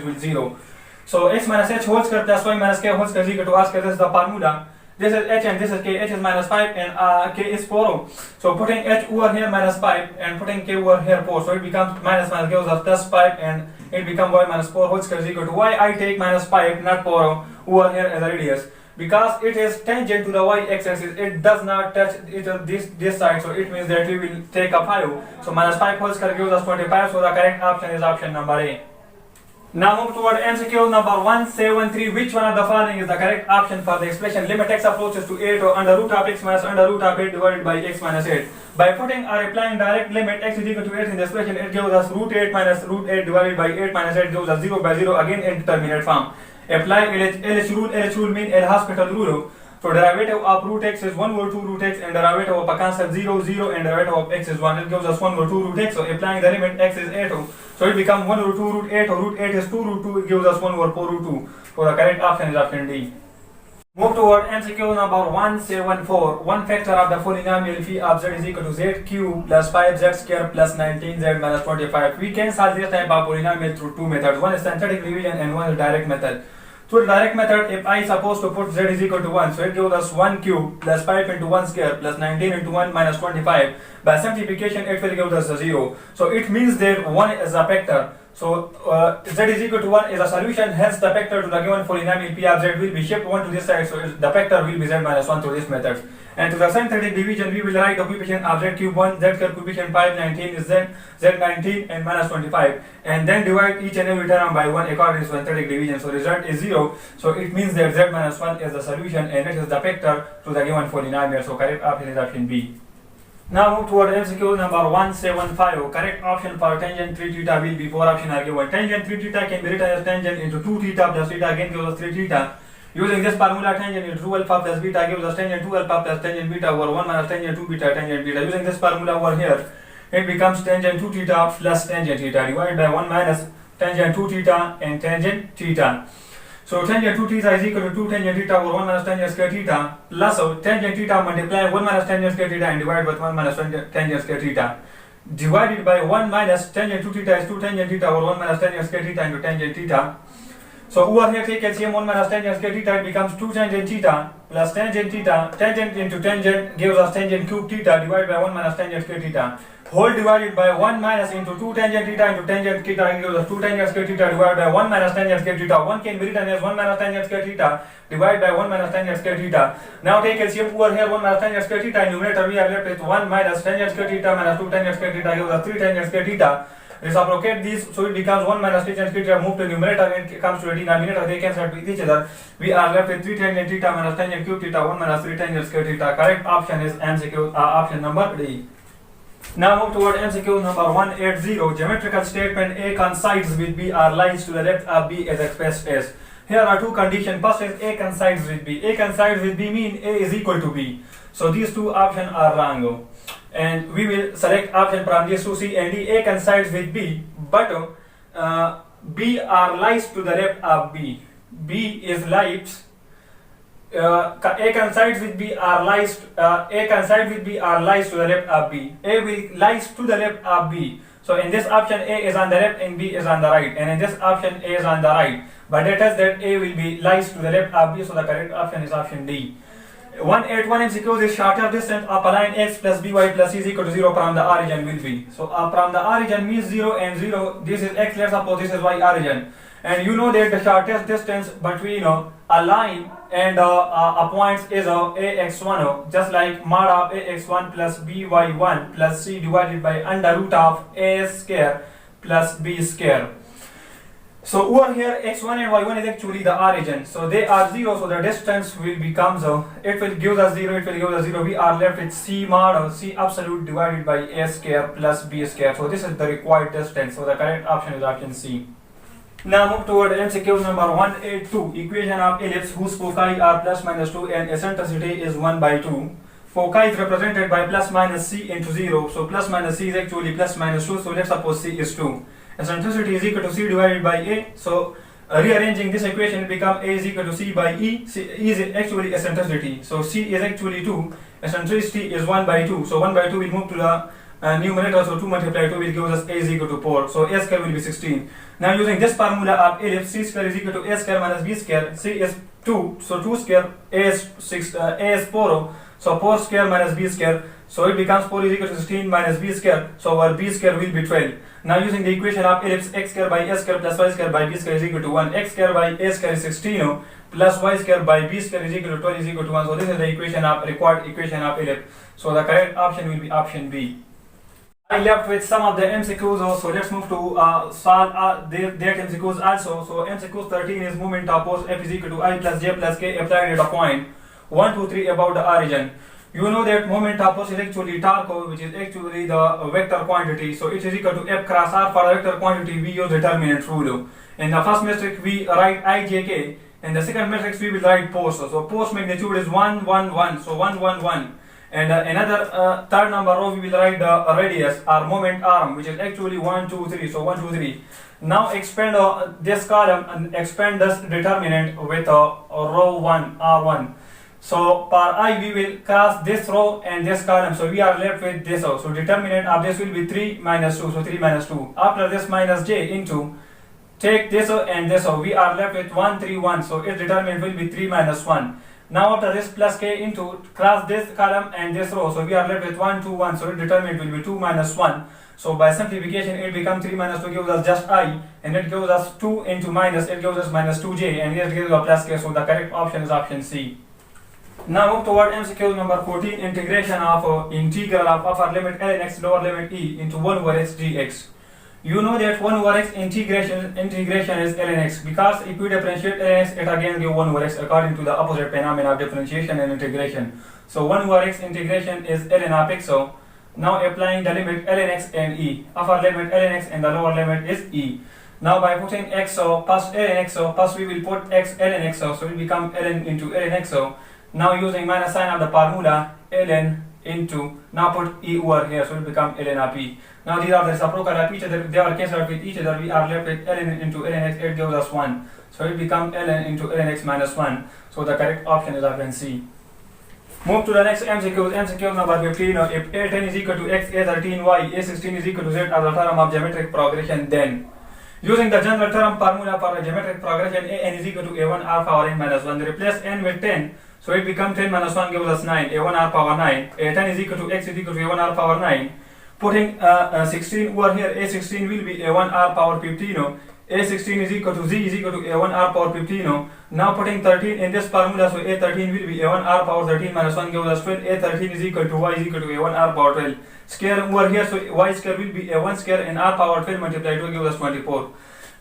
will 0. So x minus h whole square plus y minus k whole square is equal to r square. This is the formula. This is h and this is k. H is minus 5 and k is 4. So putting h over here minus 5 and putting k over here 4. So it becomes minus gives us plus 5 and it becomes y minus 4 whole square is equal to y. I take minus 5 not 4 over here as a radius. Because it is tangent to the y-axis, it does not touch this side. So it means that we will take a 5. So minus 5 whole square gives us 25. So the correct option is option number A. Now move toward MCQ number 173. Which one of the following is the correct option for the expression limit x approaches to 8 or under root of x minus under root of 8 divided by x minus 8? By putting or applying direct limit x is equal to 8 in the expression, it gives us root 8 minus root 8 divided by 8 minus 8 gives us 0 by 0 again in determinate form. Apply LH rule mean El Hospital rule. So derivative of root x is 1 over 2 root x and derivative of a constant 0, 0 and derivative of x is 1. It gives us 1 over 2 root x. So applying the limit x is 8. So it becomes 1 over 2 root 8 or root 8 is 2 root 2. It gives us 1 over 4 root 2. So the correct option is option D. Move toward MCQ number 174. One factor of the polynomial phi of z is equal to z cube plus 5z square plus 19z minus 25. We can solve this type of polynomial through two methods. One is synthetic division and one is direct method. Through direct method, if I suppose to put z is equal to 1, so it gives us 1 cube plus 5 into 1 square plus 19 into 1 minus 25. By simplification, it will give us a 0. So it means that 1 is a factor. So z is equal to 1 is a solution, hence the factor to the given polynomial p of z will be shift 1 to this side, so the factor will be z minus 1 through this method. And to the synthetic division, we will write the coefficient of z cube 1, z square coefficient 5, 19 is z19 and minus 25. And then divide each and every term by 1 according to synthetic division. So result is 0. So it means that z minus 1 is the solution and it is the factor to the given polynomial. So correct option is option B. Now move toward MCQ number 175. Correct option for tangent 3 theta will be 4 options are given. Tangent 3 theta can be written as tangent into 2 theta plus theta again gives us 3 theta. Using this formula, tangent into 2 alpha plus beta gives us tangent 2 alpha plus tangent beta over 1 minus tangent 2 beta tangent beta. Using this formula over here, it becomes tangent 2 theta plus tangent theta divided by 1 minus tangent 2 theta and tangent theta. So tangent 2 theta is equal to 2 tangent theta over 1 minus tangent square theta plus tangent theta multiply 1 minus tangent square theta and divided by 1 minus tangent square theta. Divided by 1 minus tangent 2 theta is 2 tangent theta over 1 minus tangent square theta into tangent theta. So over here take LCM 1 minus tangent square theta, it becomes 2 tangent theta plus tangent theta. Tangent into tangent gives us tangent cube theta divided by 1 minus tangent square theta. Whole divided by 1 minus into 2 tangent theta into tangent theta gives us 2 tangent square theta divided by 1 minus tangent square theta. 1 can be written as 1 minus tangent square theta divided by 1 minus tangent square theta. Now take LCM over here 1 minus tangent square theta. In numerator we are left with 1 minus tangent square theta minus 2 tangent square theta gives us 3 tangent square theta. Reciprocate these, so it becomes 1 minus tangent square theta, move to numerator and it comes to the denominator, they cancel with each other. We are left with 3 tangent theta minus tangent cube theta, 1 minus 3 tangent square theta. Correct option is MCQ, option number D. Now move toward MCQ number 180. Geometrical statement A coincides with B are lines to the left of B is expressed as. Here are two conditions. First is A coincides with B. A coincides with B mean A is equal to B. So these two options are wrong. And we will select option from these two, C and D. A coincides with B, but B are lies to the left of B. B is lies. A coincides with B are lies. A coincides with B are lies to the left of B. A will lies to the left of B. So in this option A is on the left and B is on the right. And in this option A is on the right. But that is that A will be lies to the left of B. So the correct option is option D. 181 MCQ is shorter distance of a line x plus by plus c is equal to 0 from the origin will be. So from the origin means 0 and 0. This is x, let's suppose this is y origin. And you know that the shortest distance between a line and a point is ax1, just like mod of ax1 plus by1 plus c divided by under root of a square plus b square. So over here x1 and y1 is actually the origin. So they are 0, so the distance will become it will give us 0, it will give us 0. We are left with c mod c absolute divided by a square plus b square. So this is the required distance. So the correct option is option C. Now move toward MCQ number 182. Equation of ellipse whose foci are plus minus 2 and eccentricity is 1 by 2. Foci is represented by plus minus c into 0. So plus minus c is actually plus minus 2. So let's suppose c is 2. Eccentricity is equal to c divided by a. So rearranging this equation, it become a is equal to c by e. C is actually eccentricity. So c is actually 2. Eccentricity is 1 by 2. So 1 by 2 will move to the numerator. So 2 multiplied 2 will give us a is equal to 4. So a square will be 16. Now using this formula of ellipse, c square is equal to a square minus b square. C is 2. So 2 square, a is 6. A is 4. So 4 square minus b square. So it becomes 4 is equal to 16 minus b square. So our b square will be 12. Now using the equation of ellipse, x square by a square plus y square by b square is equal to 1. X square by a square is 16 plus y square by b square is equal to 12 is equal to 1. So this is the equation of required equation of ellipse. So the correct option will be option B. I left with some of the MCQs also. Let's move to solve that MCQs also. So MCQ 13 is moment of force F is equal to I plus J plus K applied at a point 1, 2, 3 about the origin. You know that moment of force is actually torque, which is actually the vector quantity. So it is equal to F cross R. For the vector quantity, we use determinant rule. In the first metric, we write IJK. In the second metric, we will write force. So force magnitude is 1, 1, 1. So 1, 1, 1. And another third number row, we will write the radius or moment arm, which is actually 1, 2, 3. So 1, 2, 3. Now expand this column and expand this determinant with row 1, R1. So for I, we will cross this row and this column. So we are left with this row. So determinant of this will be 3 minus 2. So 3 minus 2. After this minus j into, take this row and this row. We are left with 1, 3, 1. So its determinant will be 3 minus 1. Now after this plus k into, cross this column and this row. So we are left with 1, 2, 1. So its determinant will be 2 minus 1. So by simplification, it becomes 3 minus 2 gives us just I. And it gives us 2 into minus, it gives us minus 2j. And here it gives us plus k. So the correct option is option C. Now move toward MCQ number 14, integration of integral of upper limit ln x lower limit e into 1 over x dx. You know that 1 over x integration is ln x, because if you differentiate ln x, it again gives 1 over x according to the opposite phenomenon of differentiation and integration. So 1 over x integration is ln of x. So Now applying the limit ln x and e. Upper limit ln x and the lower limit is e. Now by putting x so plus ln x so plus we will put x ln x so it will become ln into ln x so. Now using minus sign of the formula ln into, now put e over here so it will become ln of e. Now these are the reciprocal of each other, they are cancelled with each other, we are left with ln into ln x, it gives us 1. So it becomes ln into ln x minus 1. So the correct option is option C. Move to the next MCQ. MCQ number 15. If A10 is equal to x, A13 y, A16 is equal to z as the term of geometric progression, then using the general term formula for the geometric progression, an is equal to a1 r power n minus 1. Replace n with 10, so it becomes 10 minus 1 gives us 9, a1 r power 9. A10 is equal to x is equal to a1 r power 9. Putting 16 over here, a16 will be a1 r power 15. A16 is equal to z is equal to a1 r power 15. Now putting 13 in this formula, so a13 will be a1 r power 13 minus 1 gives us 12. A13 is equal to y is equal to a1 r power 12. Square over here, so y square will be a1 square and r power 12 multiplied 2 gives us 24.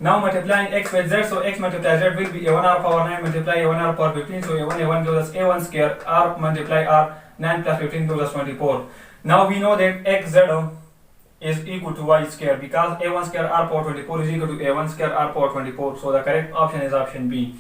Now multiplying x with z, so x multiplied z will be a1 r power 9 multiply a1 r power 15. So a1 gives us a1 square, r multiply r, 9 plus 15 gives us 24. Now we know that xz is equal to y square because a1 square r power 24 is equal to a1 square r power 24. So the correct option is option B.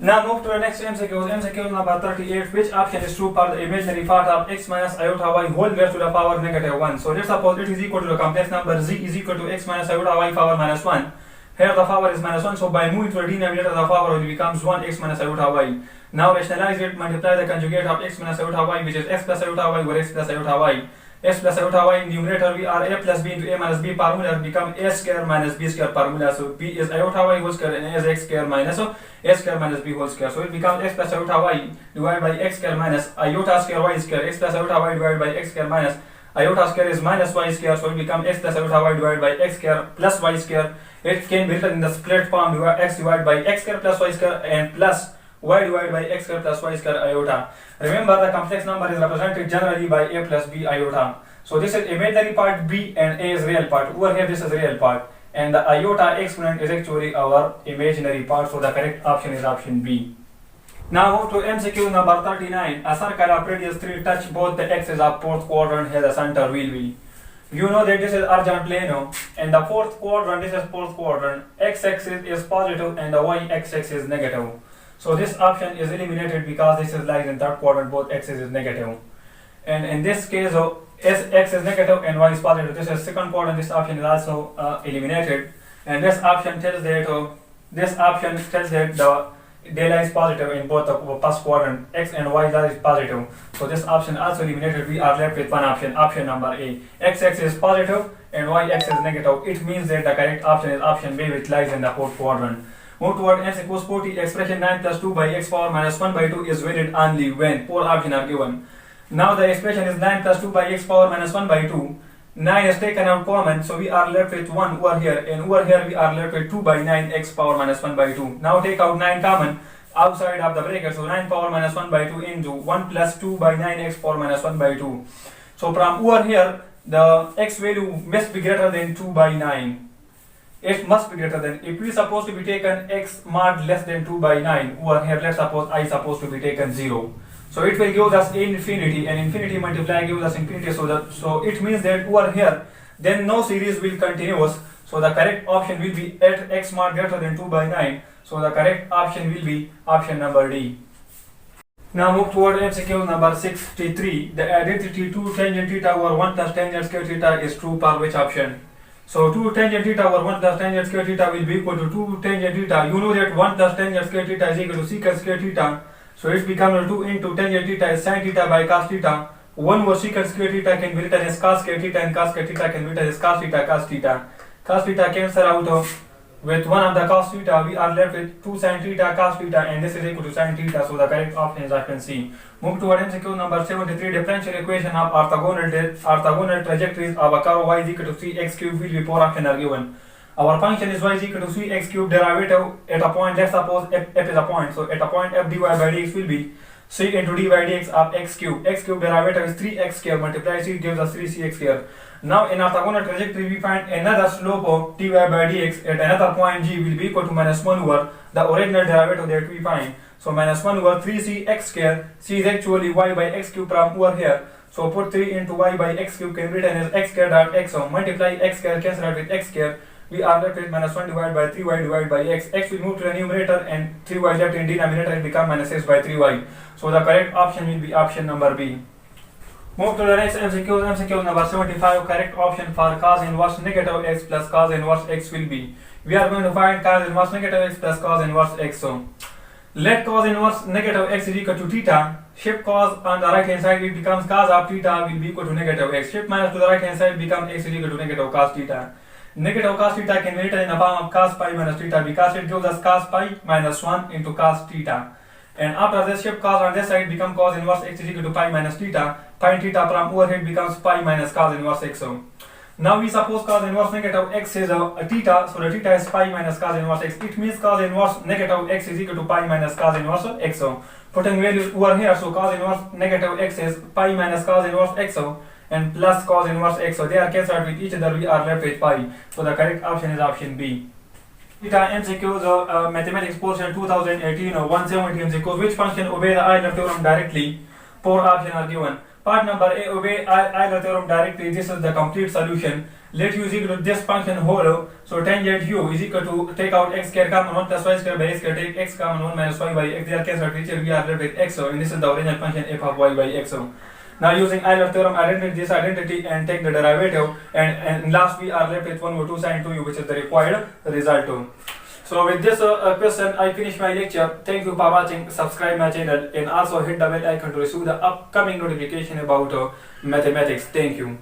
Now move to the next MCQ. MCQ number 38. Which option is true for the imaginary part of x minus iota y whole raised to the power negative 1? So let's suppose it is equal to the complex number z is equal to x minus iota y power minus 1. Here the power is minus 1, so by moving to the denominator the power will becomes 1 x minus iota y. Now rationalize it, multiply the conjugate of x minus iota y, which is x plus iota y over x plus iota y. x plus iota y in numerator we are a plus b into a minus b formula become a square minus b square formula. So b is iota y whole square and a is x square minus a square minus b whole square. So it becomes x plus iota y divided by x square minus iota square y square. X plus iota y divided by x square minus iota square is minus y square. So it becomes x plus iota y divided by x square plus y square. It can be written in the split form x divided by x square plus y square and plus y divided by x square plus y square iota. Remember the complex number is represented generally by a plus b iota. So this is imaginary part b and a is real part. Over here this is real part and the iota exponent is actually our imaginary part. So the correct option is option B. Now move to MCQ number 39. A circle of radius 3 touch both the axes of fourth quadrant here the center will be. You know that this is argent plano and the fourth quadrant, this is fourth quadrant, x-axis is positive and the y-axis is negative. So this option is eliminated because this is lies in third quadrant, both axis is negative. And in this case, x is negative and y is positive. This is second quadrant, this option is also eliminated. And this option tells that the delta is positive in both the first quadrant, x and y is positive. So this option also eliminated. We are left with one option, option number A. X-axis is positive and y-axis is negative. It means that the correct option is option B, which lies in the fourth quadrant. Move toward x equals 40. Expression 9 plus 2 by x power minus 1 by 2 is valid only when 4 options are given. Now the expression is 9 plus 2 by x power minus 1 by 2. 9 is taken out common, so we are left with 1 over here, and over here we are left with 2 by 9 x power minus 1 by 2. Now take out 9 common outside of the bracket, so 9 power minus 1 by 2 into 1 plus 2 by 9 x power minus 1 by 2. So from over here, the x value must be greater than 2 by 9. It must be greater than, if we supposed to be taken x mod less than 2 by 9, over here let's suppose I supposed to be taken 0. So it will give us infinity, and infinity multiply gives us infinity, so it means that over here, then no series will continuous, so the correct option will be at x mod greater than 2 by 9, so the correct option will be option number D. Now move toward MCQ number 63. The identity 2 tangent theta over 1 plus tangent square theta is true for which option? So 2 tangent theta over 1 plus tangent square theta will be equal to 2 tangent theta. You know that 1 plus tangent square theta is equal to secant square theta. So it becomes 2 into tangent theta is sin theta by cos theta. 1 over secant square theta can be written as cos square theta and cos square theta can be written as cos theta cos theta. Cos theta cancel out with 1 of the cos theta. We are left with 2 sin theta cos theta and this is equal to sin theta. So the correct option is option C. Move toward MCQ number 73. Differential equation of orthogonal trajectories of a curve y is equal to 3x cube will be 4 options are given. Our function is y is equal to 3x cube derivative at a point, let's suppose f is a point. So at a point f dy by dx will be c into d by dx of x cube. X cube derivative is 3x square multiply c gives us 3cx square. Now in orthogonal trajectory we find another slope of dy by dx at another point g will be equal to minus 1 over the original derivative that we find. So minus 1 over 3cx square, c is actually y by x cube from over here. So put 3 into y by x cube can be written as x square dot x. So multiply x square, cancel out with x square. We are left with minus 1 divided by 3y divided by x. X will move to the numerator and 3y left in denominator will become minus x by 3y. So the correct option will be option number B. Move to the next MCQ. MCQ number 75. Correct option for cos inverse negative x plus cos inverse x will be. We are going to find cos inverse negative x plus cos inverse x. So let cos inverse negative x is equal to theta. Shift cos on the right hand side, it becomes cos of theta will be equal to negative x. Shift minus to the right hand side becomes x is equal to negative cos theta. Negative cos theta can be written in the form of cos pi minus theta because it gives us cos pi minus 1 into cos theta. And after this, shift cos on this side become cos inverse x is equal to pi minus theta. Pi theta from overhead becomes pi minus cos inverse x. So now we suppose cos inverse negative x is a theta, so the theta is pi minus cos inverse x. It means cos inverse negative x is equal to pi minus cos inverse x. So putting values over here, so cos inverse negative x is pi minus cos inverse x and plus cos inverse x. So they are cancelled with each other, we are left with pi. So the correct option is option B. Theta MCQs mathematics portion 2018 or 170 MCQs. Which function obey the Euler theorem directly? 4 options are given. Part number A, obey Euler theorem directly. This is the complete solution. Let u is equal to this function whole. So tangent u is equal to take out x square common 1 plus y square by x square. Take x common 1 minus y by x. They are cancelled with each other. We are left with x. And this is the original function f of y by x. Now using Euler theorem, identify this identity and take the derivative. And last we are left with 1 over 2 sin 2u, which is the required result too. So with this question, I finish my lecture. Thank you for watching. Subscribe my channel and also hit the bell icon to receive the upcoming notification about mathematics. Thank you.